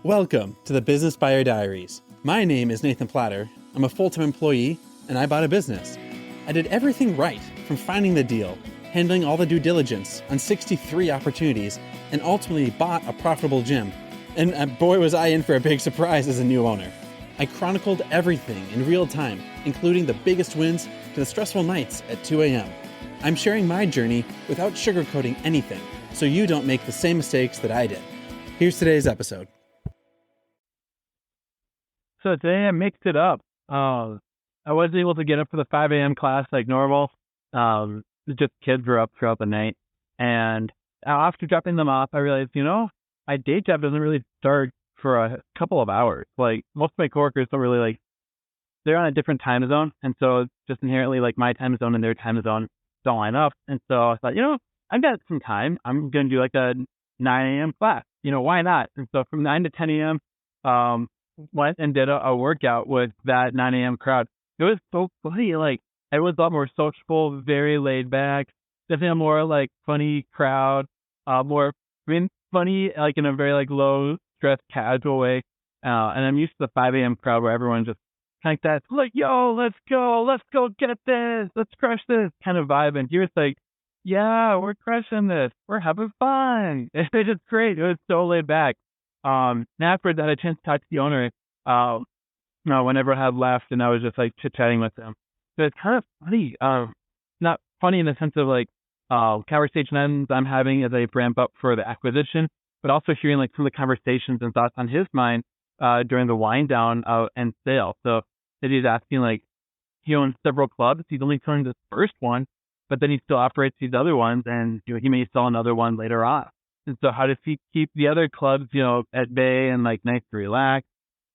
Welcome to the Business Buyer Diaries. My name is Nathan Platter. I'm a full-time employee, and I bought a business. I did everything right, from finding the deal, handling all the due diligence on 63 opportunities, and ultimately bought a profitable gym. And boy, was I in for a big surprise as a new owner. I chronicled everything in real time, including the biggest wins to the stressful nights at 2 a.m. I'm sharing my journey without sugarcoating anything, so you don't make the same mistakes that I did. Here's today's episode. So today I mixed it up. I wasn't able to get up for the 5 a.m. class like normal. Just kids were up throughout the night. And after dropping them off, I realized, my day job doesn't really start for a couple of hours. Like, most of my coworkers don't really, they're on a different time zone. And so just inherently, my time zone and their time zone don't line up. And so I thought, I've got some time. I'm going to do a 9 a.m. class. Why not? And so from 9 to 10 a.m., went and did a workout with that 9 a.m. crowd. It was so funny. I was a lot more sociable, very laid back, definitely a more funny crowd, funny in a very low stress, casual way. And I'm used to the 5 a.m. crowd where everyone just kind of yo, let's go get this, let's crush this kind of vibe. And he was yeah, we're crushing this, we're having fun. It was just great. It was so laid back. And afterwards, I had a chance to talk to the owner, whenever I had left, and I was just chit-chatting with him. So it's kind of funny, not funny in the sense of conversation ends I'm having as I ramp up for the acquisition, but also hearing some of the conversations and thoughts on his mind, during the wind down, and sale. So that he's asking, he owns several clubs. He's only selling this first one, but then he still operates these other ones, and, he may sell another one later on. And so how does he keep the other clubs, at bay and nice to relax,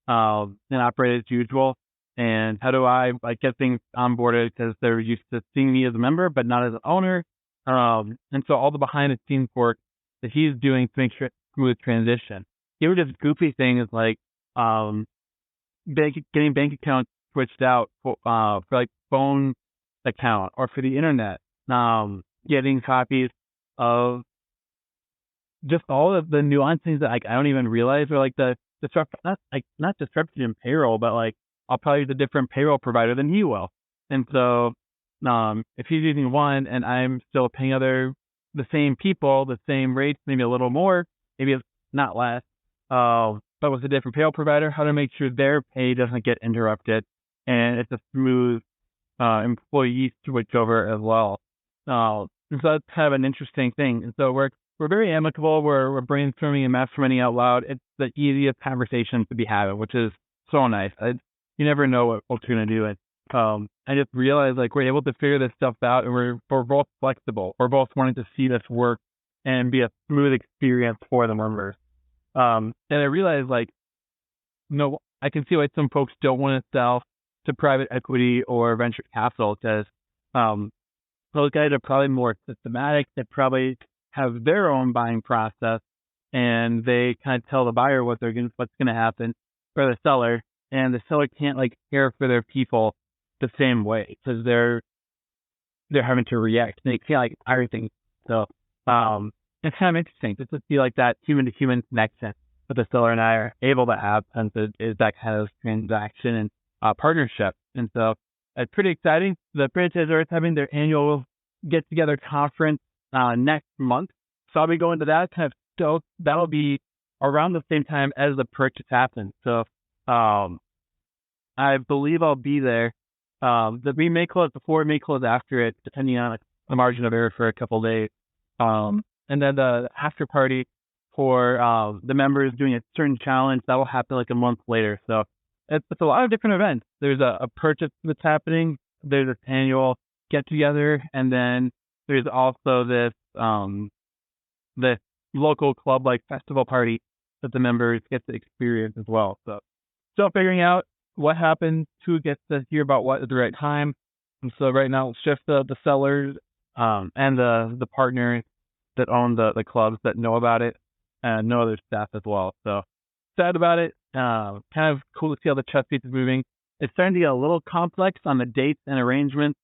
and operate as usual? And how do I get things onboarded because they're used to seeing me as a member, but not as an owner? And so all the behind the scenes work that he's doing to make sure it's a smooth transition. Even just goofy things getting bank accounts switched out for phone account or for the internet, getting copies of just all of the nuances that I don't even realize are the not disruption in payroll, but I'll probably use a different payroll provider than he will. And so if he's using one and I'm still paying the same people, the same rates, maybe a little more, maybe it's not less, but with a different payroll provider, how to make sure their pay doesn't get interrupted and it's a smooth employee switchover as well. And so that's kind of an interesting thing. And so we're very amicable. We're brainstorming and masterminding out loud. It's the easiest conversation to be having, which is so nice. You never know what we're going to do. And I just realized we're able to figure this stuff out, and we're both flexible. We're both wanting to see this work and be a smooth experience for the members. And I realized I can see why some folks don't want to sell to private equity or venture capital, because those guys are probably more systematic. They probably have their own buying process, and they kind of tell the buyer what's going to happen for the seller, and the seller can't care for their people the same way because they're having to react. They can't everything. So it's kind of interesting just to see that human to human connection that the seller and I are able to have, since it is that kind of transaction and partnership. And so it's pretty exciting. The franchisor is having their annual get together conference next month. So I'll be going to that so that'll be around the same time as the purchase happens. So I believe I'll be there. We may close before, we may close after it, depending on the margin of error for a couple of days. And then the after party for the members doing a certain challenge, that will happen a month later. So it's a lot of different events. There's a purchase that's happening. There's this annual get together, and then there's also this local club festival party that the members get to experience as well. So still figuring out what happens, who gets to hear about what at the right time. And so right now it's just the sellers and the partners that own the clubs that know about it, and no other staff as well. So sad about it. Kind of cool to see how the chess piece is moving. It's starting to get a little complex on the dates and arrangements.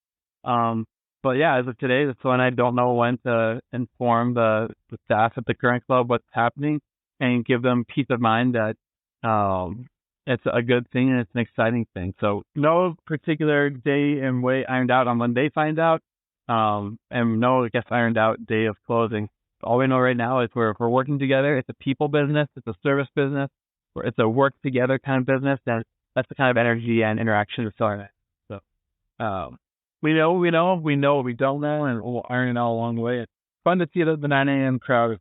But yeah, as of today, that's when I don't know when to inform the staff at the current club what's happening and give them peace of mind that it's a good thing and it's an exciting thing. So no particular day and way ironed out on when they find out, and no, I guess, ironed out day of closing. All we know right now is we're working together. It's a people business. It's a service business. It's a work together kind of business. And that's the kind of energy and interaction we're selling at. So, we know what we don't know, and we'll iron it all along the way. It's fun to see the 9 a.m. crowd.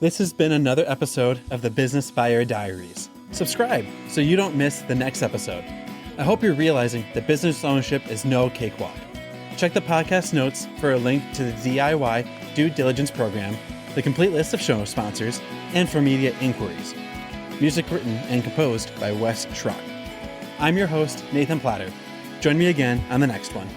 This has been another episode of the Business Buyer Diaries. Subscribe so you don't miss the next episode. I hope you're realizing that business ownership is no cakewalk. Check the podcast notes for a link to the DIY due diligence program, the complete list of show sponsors, and for media inquiries. Music written and composed by Wes Schrock. I'm your host, Nathan Platter. Join me again on the next one.